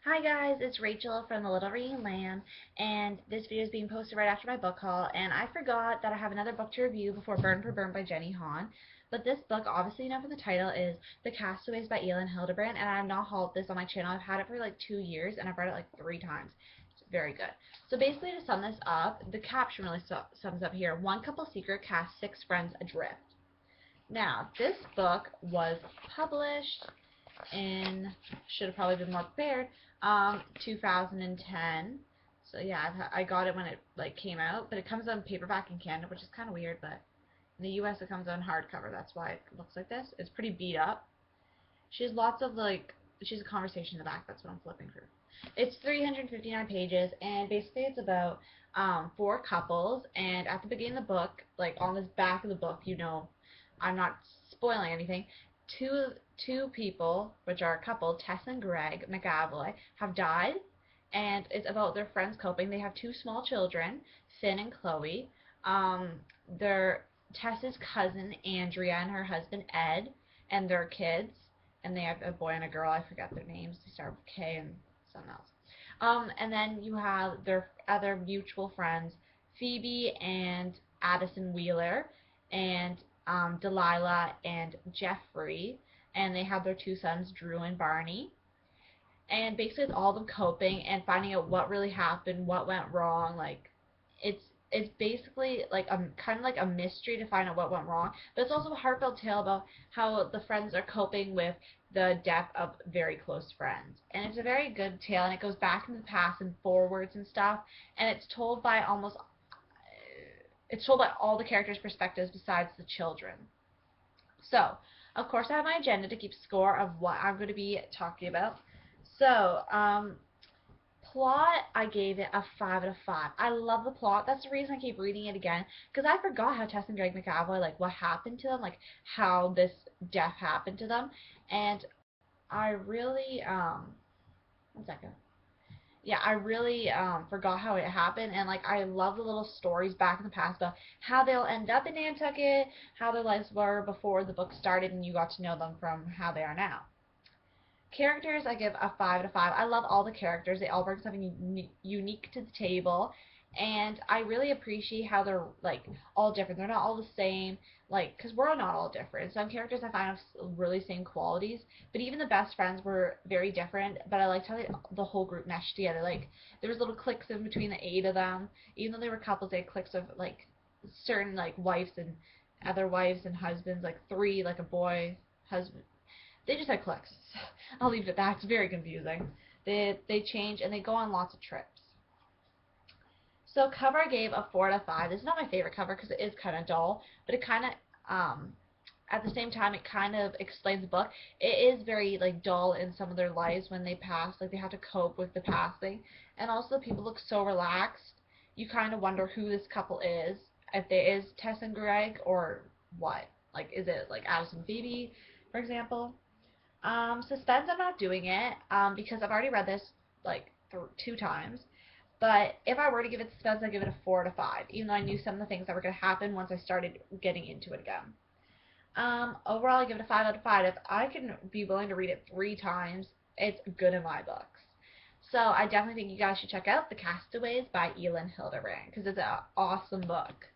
Hi guys, it's Rachel from the Little Reading Lamb, and this video is being posted right after my book haul, and I forgot that I have another book to review before Burn for Burn by Jenny Han. But this book, obviously enough from the title, is The Castaways by Elin Hilderbrand, and I have not hauled this on my channel. I've had it for like 2 years, and I've read it like 3 times. It's very good. So basically, to sum this up, the caption really sums up here. One couple secret casts 6 friends adrift. Now, this book was published in, should have probably been more prepared, 2010. So yeah, I got it when it like came out, but it comes on paperback in Canada, which is kind of weird, but in the US it comes on hardcover. That's why it looks like this. It's pretty beat up. She has lots of she has a conversation in the back. That's what I'm flipping through. It's 359 pages, and basically it's about 4 couples. And at the beginning of the book, like on this back of the book, I'm not spoiling anything. Two people, which are a couple, Tess and Greg McAvoy, have died, and it's about their friends coping. They have 2 small children, Finn and Chloe. They're Tess's cousin Andrea and her husband Ed, and their kids, and they have a boy and a girl. I forget their names. They start with K and something else. And then you have their other mutual friends, Phoebe and Addison Wheeler, and Delilah and Jeffrey, and they have their 2 sons, Drew and Barney. And basically, it's all them coping and finding out what really happened, what went wrong. Like, it's it's basically like a kind of like a mystery to find out what went wrong, but it's also a heartfelt tale about how the friends are coping with the death of very close friends. And it's a very good tale, and it goes back in the past and forwards and stuff, and it's told by all the characters' perspectives besides the children. So, of course, I have my agenda to keep score of what I'm going to be talking about. So, plot, I gave it a 5 out of 5. I love the plot. That's the reason I keep reading it again, because I forgot how Tess and Greg McAvoy, like, what happened to them, like, how this death happened to them. And I really, one second. Yeah, I really forgot how it happened, and like I love the little stories back in the past about how they'll end up in Nantucket, how their lives were before the book started, and you got to know them from how they are now. Characters, I give a 5 out of 5. I love all the characters. They all bring something unique to the table, and I really appreciate how they're like all different. They're not all the same, like because we're not all different. Some characters I find have really same qualities, but even the best friends were very different. But I liked how the whole group meshed together. Like there was little cliques in between the 8 of them. Even though they were couples, they had cliques of like certain like wives and other wives and husbands, like 3, like a boy husband. They just had cliques. I'll leave it at that. It's very confusing. They change and they go on lots of trips. So cover I gave a 4 out of 5. This is not my favorite cover because it is kind of dull, but it kind of at the same time it kind of explains the book. It is very like dull in some of their lives when they pass, like they have to cope with the passing, and also people look so relaxed. You kind of wonder who this couple is, if there is Tess and Greg or what. Like is it like Addison and Phoebe, for example? Suspense, I'm not doing it because I've already read this like 2 times. But if I were to give it suspense, I'd give it a 4 out of 5, even though I knew some of the things that were going to happen once I started getting into it again. Overall, I give it a 5 out of 5. If I can be willing to read it 3 times, it's good in my books. So I definitely think you guys should check out The Castaways by Elin Hilderbrand because it's an awesome book.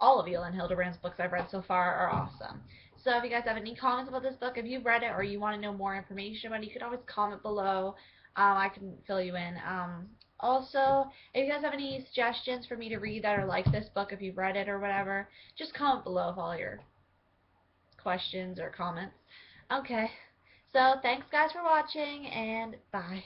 All of Elin Hilderbrand's books I've read so far are awesome. So if you guys have any comments about this book, if you've read it or you want to know more information about it, you can always comment below. I can fill you in. Also, if you guys have any suggestions for me to read that are like this book, if you've read it or whatever, just comment below with all your questions or comments. Okay, so thanks guys for watching, and bye.